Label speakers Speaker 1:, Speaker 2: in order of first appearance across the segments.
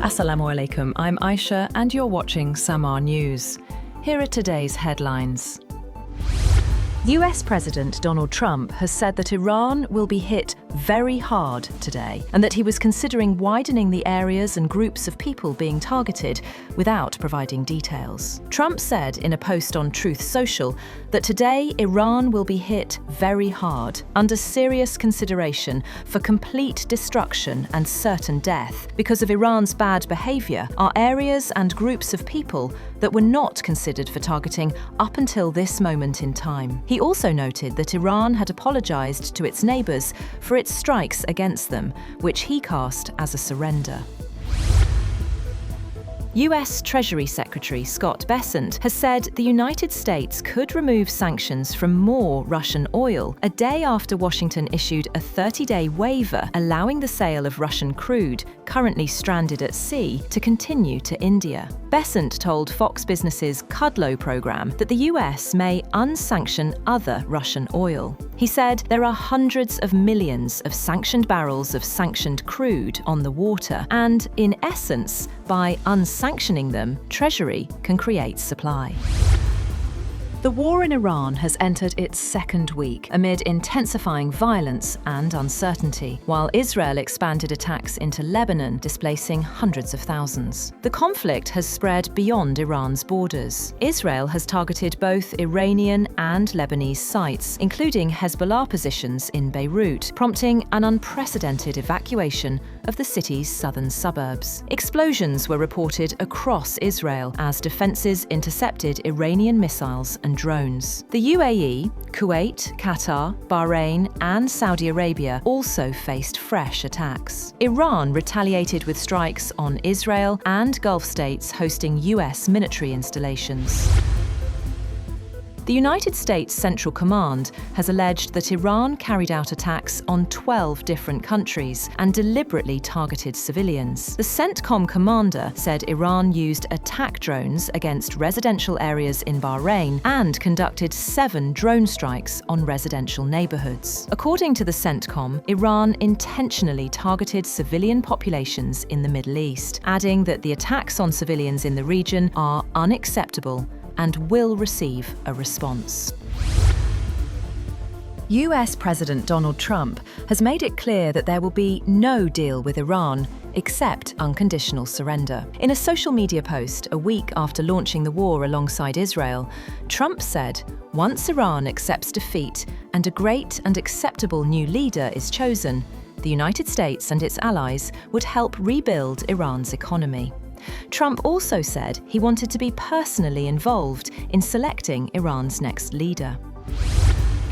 Speaker 1: Assalamu alaikum, I'm Aisha and you're watching Samaa News. Here are today's headlines. US President Donald Trump has said that Iran will be hit very hard today and that he was considering widening the areas and groups of people being targeted without providing details. Trump said in a post on Truth Social that today Iran will be hit very hard, under serious consideration for complete destruction and certain death. Because of Iran's bad behaviour, are areas and groups of people that were not considered for targeting up until this moment in time. He also noted that Iran had apologised to its neighbours for its strikes against them, which he cast as a surrender. US Treasury Secretary Scott Bessent has said the United States could remove sanctions from more Russian oil a day after Washington issued a 30-day waiver allowing the sale of Russian crude, currently stranded at sea, to continue to India. Bessent told Fox Business's Kudlow program that the US may unsanction other Russian oil. He said there are hundreds of millions of sanctioned barrels of sanctioned crude on the water, and in essence, by unsanctioning them, Treasury can create supply. The war in Iran has entered its second week amid intensifying violence and uncertainty, while Israel expanded attacks into Lebanon, displacing hundreds of thousands. The conflict has spread beyond Iran's borders. Israel has targeted both Iranian and Lebanese sites, including Hezbollah positions in Beirut, prompting an unprecedented evacuation of the city's southern suburbs. Explosions were reported across Israel as defences intercepted Iranian missiles and drones. The UAE, Kuwait, Qatar, Bahrain and Saudi Arabia also faced fresh attacks. Iran retaliated with strikes on Israel and Gulf states hosting US military installations. The United States Central Command has alleged that Iran carried out attacks on 12 different countries and deliberately targeted civilians. The CENTCOM commander said Iran used attack drones against residential areas in Bahrain and conducted 7 drone strikes on residential neighborhoods. According to the CENTCOM, Iran intentionally targeted civilian populations in the Middle East, adding that the attacks on civilians in the region are unacceptable and will receive a response. US President Donald Trump has made it clear that there will be no deal with Iran except unconditional surrender. In a social media post a week after launching the war alongside Israel, Trump said, "Once Iran accepts defeat and a great and acceptable new leader is chosen, the United States and its allies would help rebuild Iran's economy." Trump also said he wanted to be personally involved in selecting Iran's next leader.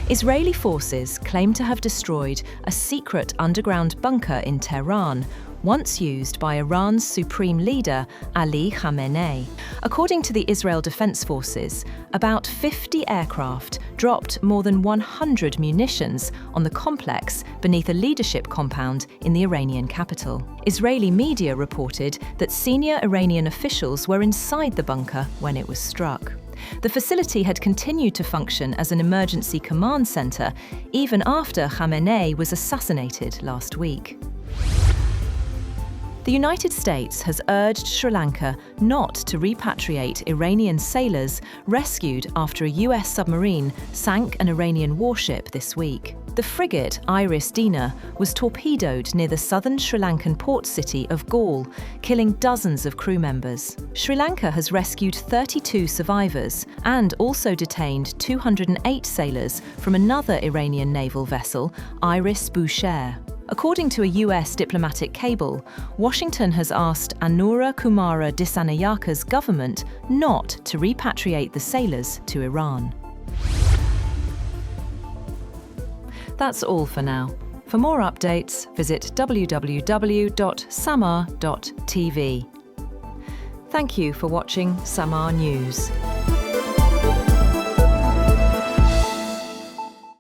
Speaker 1: Israeli forces claim to have destroyed a secret underground bunker in Tehran, once used by Iran's supreme leader, Ali Khamenei. According to the Israel Defense Forces, about 50 aircraft dropped more than 100 munitions on the complex beneath a leadership compound in the Iranian capital. Israeli media reported that senior Iranian officials were inside the bunker when it was struck. The facility had continued to function as an emergency command center even after Khamenei was assassinated last week. The United States has urged Sri Lanka not to repatriate Iranian sailors rescued after a US submarine sank an Iranian warship this week. The frigate Iris Dina was torpedoed near the southern Sri Lankan port city of Galle, killing dozens of crew members. Sri Lanka has rescued 32 survivors and also detained 208 sailors from another Iranian naval vessel, Iris Bushehr. According to a US diplomatic cable, Washington has asked Anura Kumara Dissanayaka's government not to repatriate the sailors to Iran. That's all for now. For more updates, visit www.samaa.tv. Thank you for watching Samaa News.